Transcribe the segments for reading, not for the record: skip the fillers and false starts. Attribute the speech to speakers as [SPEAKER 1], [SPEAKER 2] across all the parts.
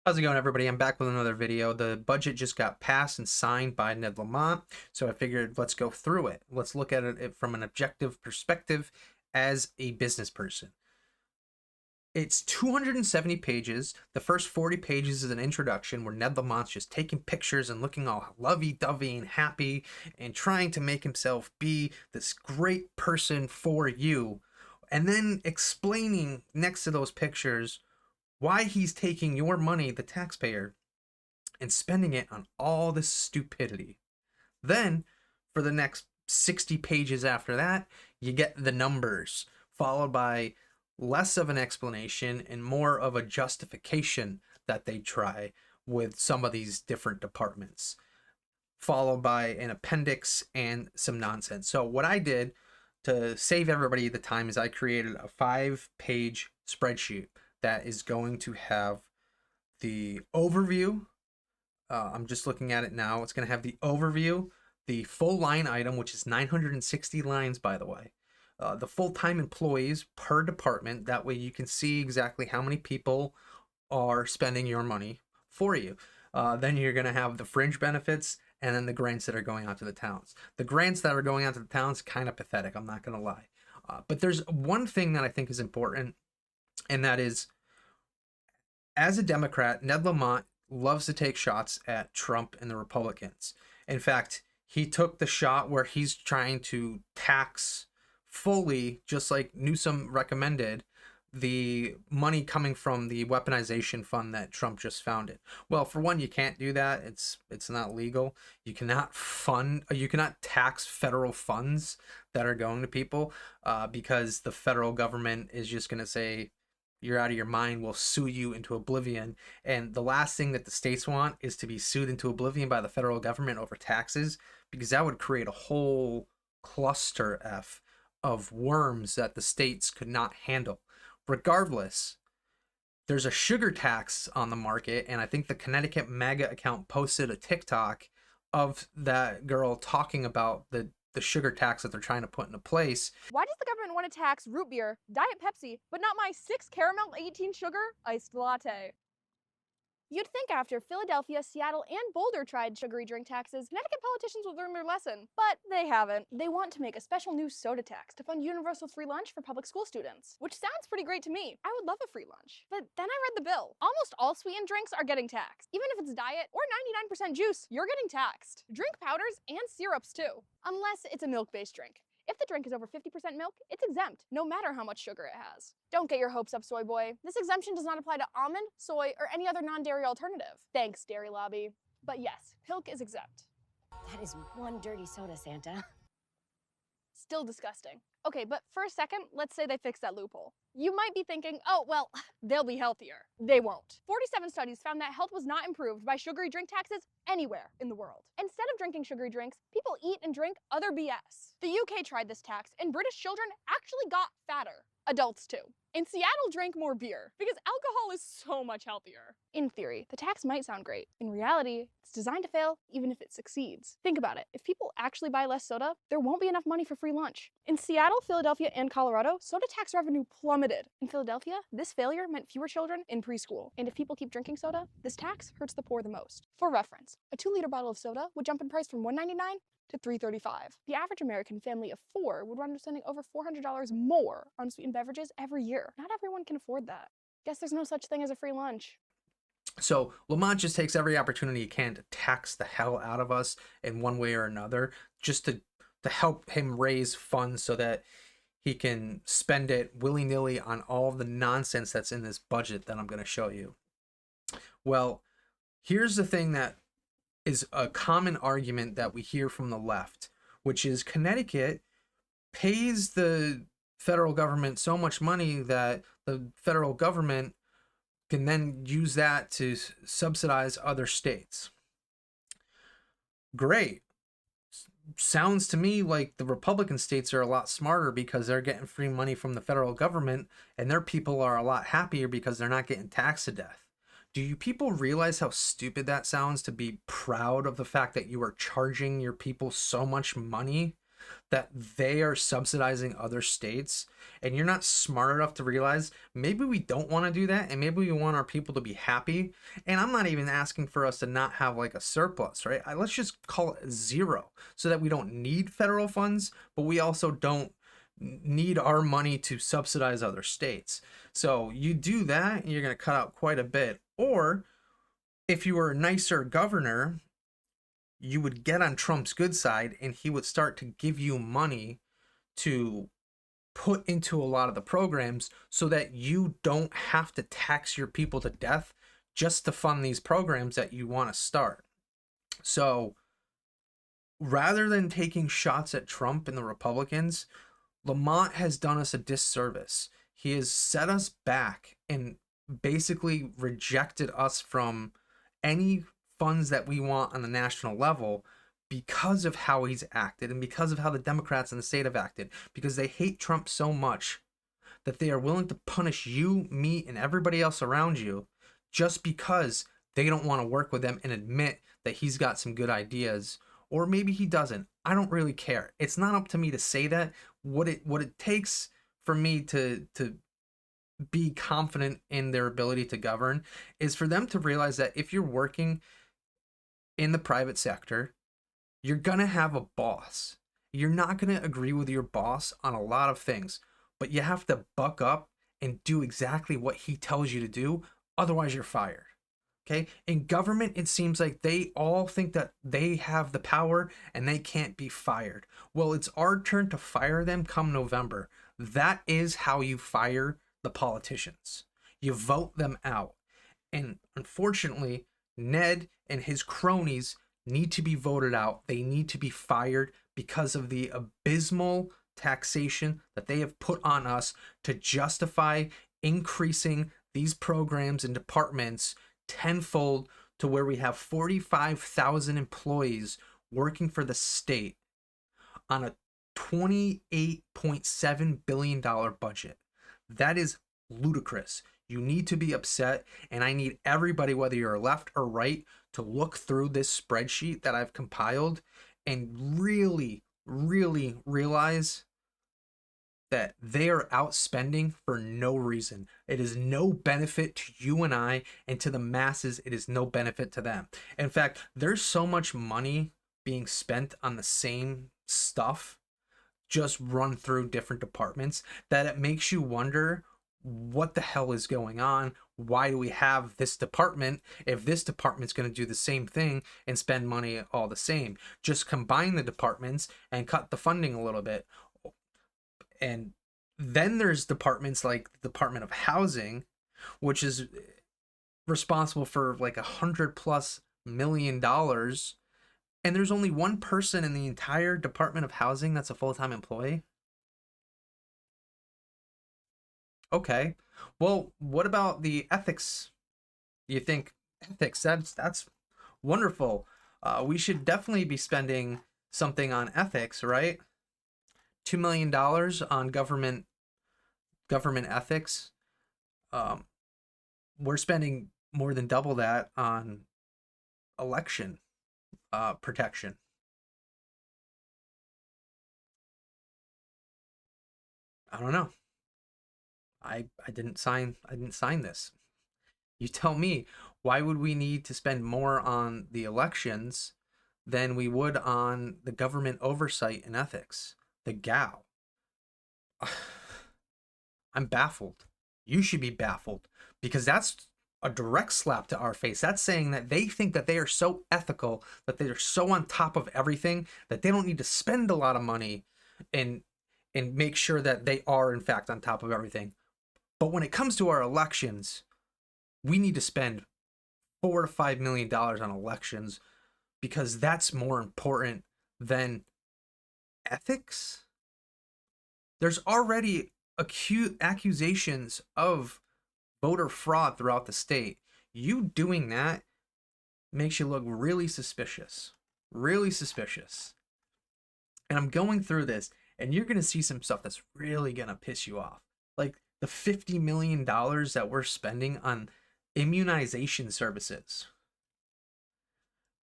[SPEAKER 1] How's it going, everybody? I'm back with another video. The budget just got passed and signed by Ned Lamont, so I figured let's go through it. Let's look at it from an objective perspective as a business person. It's 270 pages. The first 40 pages is an introduction where Ned Lamont's just taking pictures and looking all lovey-dovey and happy and trying to make himself be this great person for you, and then explaining next to those pictures why he's taking your money, the taxpayer, and spending it on all this stupidity. Then, for the next 60 pages after that, you get the numbers, followed by less of an explanation and more of a justification that they try with some of these different departments, followed by an appendix and some nonsense. So what I did to save everybody the time is I created a 5-page spreadsheet that is going to have the overview. I'm just looking at it now. It's going to have the overview, the full line item, which is 960 lines, by the way, the full-time employees per department. That way you can see exactly how many people are spending your money for you. Then you're going to have the fringe benefits and then the grants that are going out to the towns. The grants that are going out to the towns, kind of pathetic, I'm not going to lie. But there's one thing that I think is important, and that is, as a Democrat, Ned Lamont loves to take shots at Trump and the Republicans. In fact, he took the shot where he's trying to tax fully, just like Newsom recommended, the money coming from the weaponization fund that Trump just founded. Well, for one, you can't do that. It's not legal. You cannot tax federal funds that are going to people, because the federal government is just going to say, you're out of your mind, we'll sue you into oblivion. And the last thing that the states want is to be sued into oblivion by the federal government over taxes, because that would create a whole cluster F of worms that the states could not handle. Regardless, there's a sugar tax on the market, and I think the Connecticut MAGA account posted a TikTok of that girl talking about the sugar tax that they're trying to put into place.
[SPEAKER 2] Why does the government want to tax root beer, Diet Pepsi, but not my 6 caramel 18 sugar iced latte? You'd think after Philadelphia, Seattle, and Boulder tried sugary drink taxes, Connecticut politicians would learn their lesson, but they haven't. They want to make a special new soda tax to fund universal free lunch for public school students, which sounds pretty great to me. I would love a free lunch. But then I read the bill. Almost all sweetened drinks are getting taxed. Even if it's diet or 99% juice, you're getting taxed. Drink powders and syrups too, unless it's a milk-based drink. If the drink is over 50% milk, it's exempt, no matter how much sugar it has. Don't get your hopes up, soy boy. This exemption does not apply to almond, soy, or any other non-dairy alternative. Thanks, dairy lobby. But yes, Pilk is exempt.
[SPEAKER 3] That is one dirty soda, Santa.
[SPEAKER 2] Still disgusting. Okay, but for a second, let's say they fix that loophole. You might be thinking, oh, well, they'll be healthier. They won't. 47 studies found that health was not improved by sugary drink taxes anywhere in the world. Instead of drinking sugary drinks, people eat and drink other BS. The UK tried this tax, and British children actually got fatter. Adults too. And Seattle drank more beer, because alcohol is so much healthier. In theory, the tax might sound great. In reality, it's designed to fail even if it succeeds. Think about it. If people actually buy less soda, there won't be enough money for free lunch. In Seattle, Philadelphia, and Colorado, soda tax revenue plummeted. In Philadelphia, this failure meant fewer children in preschool. And if people keep drinking soda, this tax hurts the poor the most. For reference, a 2-liter bottle of soda would jump in price from $1.99 to $3.35. The average American family of 4 would wind up spending over $400 more on sweetened beverages every year. Not everyone can afford that. Guess there's no such thing as a free lunch.
[SPEAKER 1] So Lamont just takes every opportunity he can to tax the hell out of us in one way or another, just to help him raise funds so that he can spend it willy-nilly on all the nonsense that's in this budget that I'm going to show you. Well, here's the thing that is a common argument that we hear from the left, which is Connecticut pays the federal government so much money that the federal government can then use that to subsidize other states. Great. Sounds to me like the Republican states are a lot smarter because they're getting free money from the federal government, and their people are a lot happier because they're not getting taxed to death. Do you people realize how stupid that sounds, to be proud of the fact that you are charging your people so much money that they are subsidizing other states, and you're not smart enough to realize maybe we don't want to do that, and maybe we want our people to be happy. And I'm not even asking for us to not have like a surplus, right? Let's just call it zero, so that we don't need federal funds, but we also don't need our money to subsidize other states. So you do that, and you're going to cut out quite a bit. Or if you were a nicer governor, you would get on Trump's good side, and he would start to give you money to put into a lot of the programs, so that you don't have to tax your people to death just to fund these programs that you want to start. So rather than taking shots at Trump and the Republicans, Lamont has done us a disservice. He has set us back and basically rejected us from any funds that we want on the national level, because of how he's acted and because of how the Democrats in the state have acted, because they hate Trump so much that they are willing to punish you, me, and everybody else around you just because they don't want to work with them and admit that he's got some good ideas. Or maybe he doesn't. I don't really care. It's not up to me to say that. What it takes for me to be confident in their ability to govern is for them to realize that if you're working in the private sector, you're gonna have a boss. You're not gonna agree with your boss on a lot of things, but you have to buck up and do exactly what he tells you to do. Otherwise, you're fired. Okay? In government, it seems like they all think that they have the power and they can't be fired. Well, it's our turn to fire them come November. That is how you fire the politicians. You vote them out. And unfortunately, Ned and his cronies need to be voted out. They need to be fired because of the abysmal taxation that they have put on us to justify increasing these programs and departments tenfold, to where we have 45,000 employees working for the state on a $28.7 billion budget. That is ludicrous. You need to be upset, and I need everybody, whether you're left or right, to look through this spreadsheet that I've compiled and really, really realize that they are outspending for no reason. It is no benefit to you and I, and to the masses, it is no benefit to them. In fact, there's so much money being spent on the same stuff, just run through different departments, that it makes you wonder what the hell is going on. Why do we have this department if this department's going to do the same thing and spend money all the same? Just combine the departments and cut the funding a little bit. And then there's departments like the Department of Housing, which is responsible for like $100+ million, and there's only one person in the entire Department of Housing that's a full-time employee. Okay, well, what about the ethics? Do you think ethics? That's wonderful. We should definitely be spending something on ethics, right? $2 million on government ethics. We're spending more than double that on election protection. I don't know. I didn't sign this. You tell me, why would we need to spend more on the elections than we would on the government oversight and ethics, the GAO? I'm baffled. You should be baffled, because that's a direct slap to our face. That's saying that they think that they are so ethical, that they are so on top of everything, that they don't need to spend a lot of money and make sure that they are in fact on top of everything. But when it comes to our elections, we need to spend $4 to $5 million on elections, because that's more important than ethics. There's already acute accusations of voter fraud throughout the state. You doing that makes you look really suspicious. Really suspicious. And I'm going through this, and you're going to see some stuff that's really going to piss you off. Like the $50 million that we're spending on immunization services.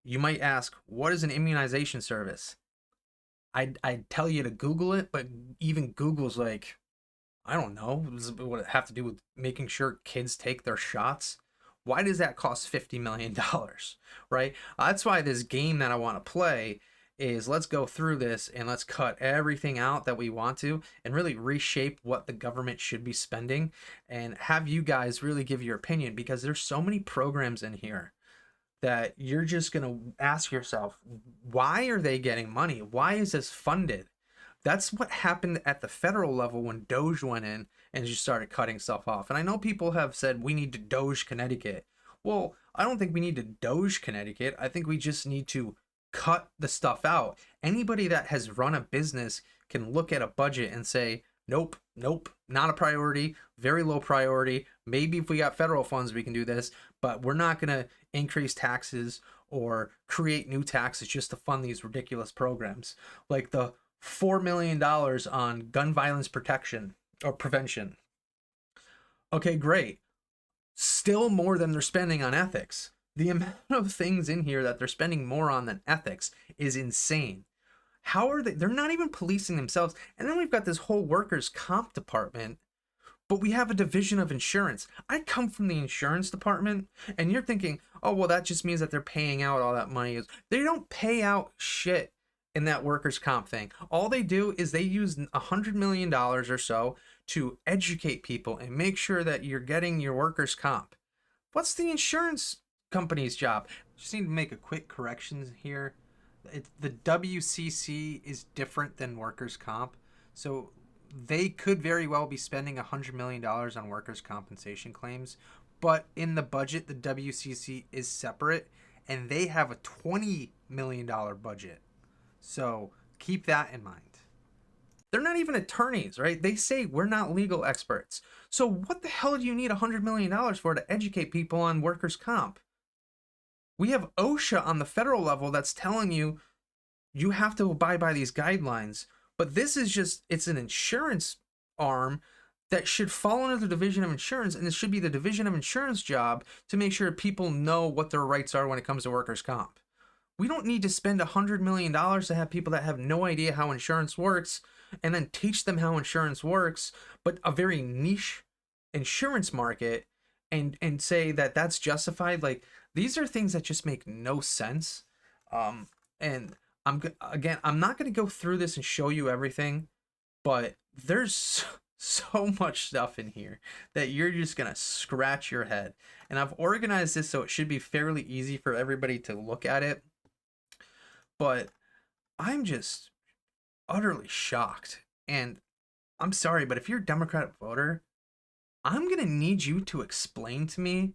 [SPEAKER 1] You might ask, what is an immunization service? I'd tell you to Google it, but even Google's like, I don't know. Would it have to do with making sure kids take their shots? Why does that cost $50 million? Right? That's why this game that I want to play is, let's go through this and let's cut everything out that we want to and really reshape what the government should be spending and have you guys really give your opinion, because there's so many programs in here that you're just going to ask yourself, why are they getting money? Why is this funded? That's what happened at the federal level when Doge went in and just started cutting stuff off. And I know people have said we need to Doge Connecticut. Well, I don't think we need to Doge Connecticut. I think we just need to cut the stuff out. Anybody that has run a business can look at a budget and say, nope, nope, not a priority, very low priority. Maybe if we got federal funds, we can do this, but we're not going to increase taxes or create new taxes just to fund these ridiculous programs. Like the $4 million on gun violence protection or prevention. Okay, great. Still more than they're spending on ethics. The amount of things in here that they're spending more on than ethics is insane. How are they? They're not even policing themselves. And then we've got this whole workers' comp department, but we have a division of insurance. I come from the insurance department, and you're thinking, oh, well, that just means that they're paying out all that money. They don't pay out shit in that workers' comp thing. All they do is they use $100 million or so to educate people and make sure that you're getting your workers' comp. What's the insurance company's job? Just need to make a quick correction here. The WCC is different than workers' comp. So they could very well be spending $100 million on workers' compensation claims. But in the budget, the WCC is separate, and they have a $20 million budget. So keep that in mind. They're not even attorneys, right? They say we're not legal experts. So what the hell do you need $100 million for to educate people on workers' comp? We have OSHA on the federal level that's telling you you have to abide by these guidelines. But this is just, it's an insurance arm that should fall under the Division of Insurance, and it should be the Division of Insurance job to make sure people know what their rights are when it comes to workers' comp. We don't need to spend $100 million to have people that have no idea how insurance works and then teach them how insurance works, but a very niche insurance market, and say that that's justified. Like, these are things that just make no sense. And I'm not going to go through this and show you everything, but there's so much stuff in here that you're just going to scratch your head. And I've organized this so it should be fairly easy for everybody to look at it. But I'm just utterly shocked. And I'm sorry, but if you're a Democratic voter, I'm going to need you to explain to me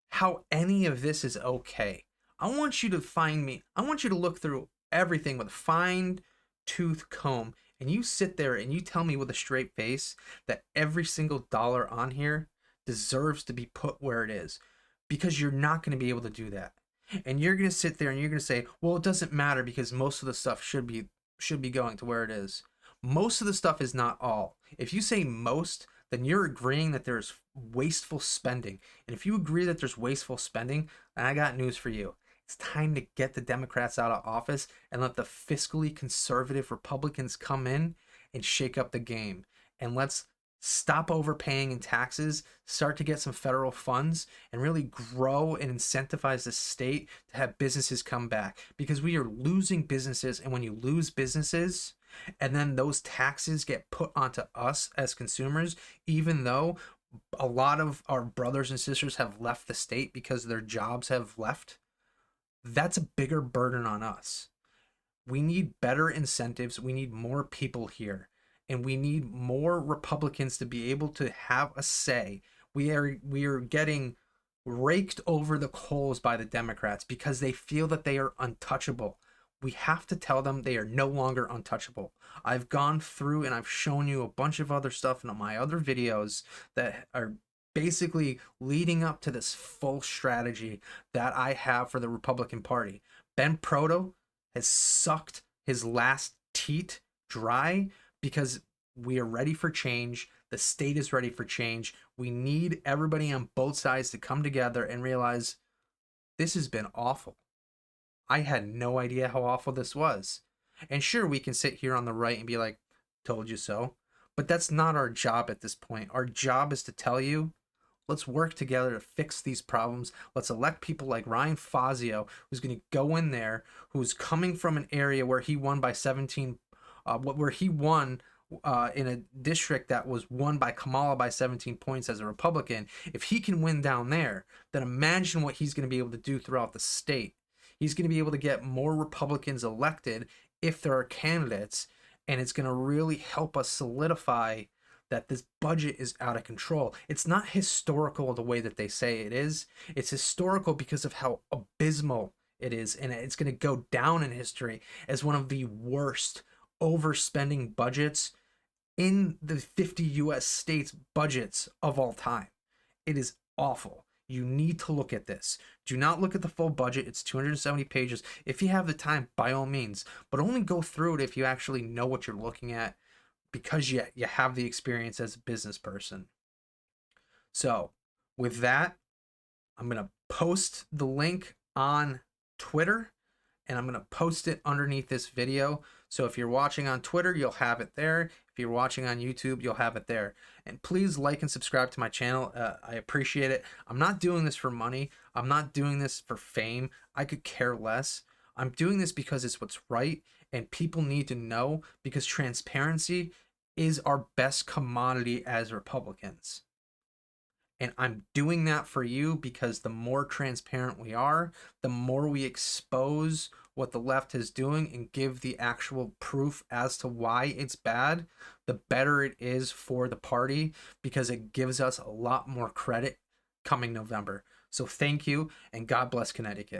[SPEAKER 1] how any of this is okay. I want you to look through everything with a fine tooth comb, and you sit there and you tell me with a straight face that every single dollar on here deserves to be put where it is, because you're not going to be able to do that. And you're going to sit there and you're going to say, well, it doesn't matter because most of the stuff should be going to where it is. Most of the stuff is not all. If you say most, then you're agreeing that there's wasteful spending. And if you agree that there's wasteful spending, then I got news for you. It's time to get the Democrats out of office and let the fiscally conservative Republicans come in and shake up the game. And let's stop overpaying in taxes, start to get some federal funds, and really grow and incentivize the state to have businesses come back, because we are losing businesses. And when you lose businesses and then those taxes get put onto us as consumers, even though a lot of our brothers and sisters have left the state because their jobs have left, that's a bigger burden on us. We need better incentives. We need more people here. And we need more Republicans to be able to have a say. We are getting raked over the coals by the Democrats because they feel that they are untouchable. We have to tell them they are no longer untouchable. I've gone through and I've shown you a bunch of other stuff in my other videos that are basically leading up to this full strategy that I have for the Republican Party. Ben Proto has sucked his last teat dry, because we are ready for change. The state is ready for change. We need everybody on both sides to come together and realize this has been awful. I had no idea how awful this was. And sure, we can sit here on the right and be like, told you so. But that's not our job at this point. Our job is to tell you, let's work together to fix these problems. Let's elect people like Ryan Fazio, who's going to go in there, who's coming from an area where he won by 17, where he won in a district that was won by Kamala by 17 points as a Republican. If he can win down there, then imagine what he's going to be able to do throughout the state. He's going to be able to get more Republicans elected if there are candidates, and it's going to really help us solidify that this budget is out of control. It's not historical the way that they say it is. It's historical because of how abysmal it is, and it's going to go down in history as one of the worst overspending budgets in the 50 US states budgets of all time. It is awful. You need to look at this. Do not look at the full budget. It's 270 pages. If you have the time, by all means, but only go through it if you actually know what you're looking at, because you have the experience as a business person. So with that, I'm going to post the link on Twitter, and I'm going to post it underneath this video. So if you're watching on Twitter, you'll have it there. If you're watching on YouTube, you'll have it there. And please like and subscribe to my channel. I appreciate it. I'm not doing this for money. I'm not doing this for fame. I could care less. I'm doing this because it's what's right, and people need to know, because transparency is our best commodity as Republicans. And I'm doing that for you because the more transparent we are, the more we expose what the left is doing and give the actual proof as to why it's bad, the better it is for the party, because it gives us a lot more credit coming November. So thank you, and God bless Connecticut.